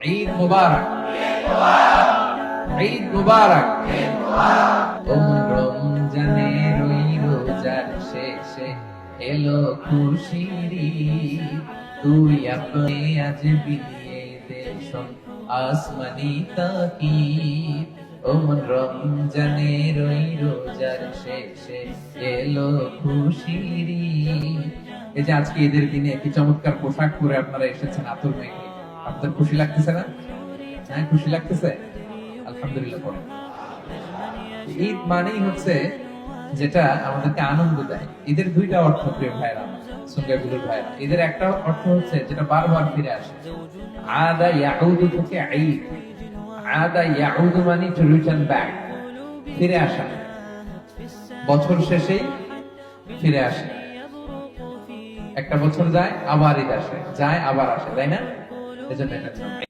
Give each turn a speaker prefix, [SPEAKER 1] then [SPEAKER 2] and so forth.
[SPEAKER 1] ঈদ মুবারক, ঈদ মুবারক। রমজানের ওই রোজার শেষে এলো খুশির ঈদ। তুই আপনি আজ বিলিয়ে দে শোন আসমানি তাকিদ। রমজানের ওই রোজার শেষে এলো খুশির ঈদ। এই যে আজকে ঈদের দিনে কি চমৎকার পোশাক পরে আপনারা এসেছেন আতুর মেঘে, আপনাদের খুশি লাগতেছে না? হ্যাঁ, খুশি লাগতেছে, আলহামদুলিল্লাহ পড়েন। ঈদ মানেই হচ্ছে যেটা আমাদেরকে আনন্দ দেয়। ঈদের দুইটা অর্থ প্রিয় ভাইরা, সুঙ্গাগুলোর ভাইরা। ঈদের একটা অর্থ হচ্ছে যেটা বারবার ফিরে আসে, আদা ইয়াউদু থেকে ঈদ। আদা ইয়াউদু মানে টু রিটার্ন ব্যাক, ফিরে আসা, বছর শেষেই ফিরে আসে। একটা বছর যায় আবার ঈদ আসে, যায় আবার আসে, তাই না? এজন্য এটা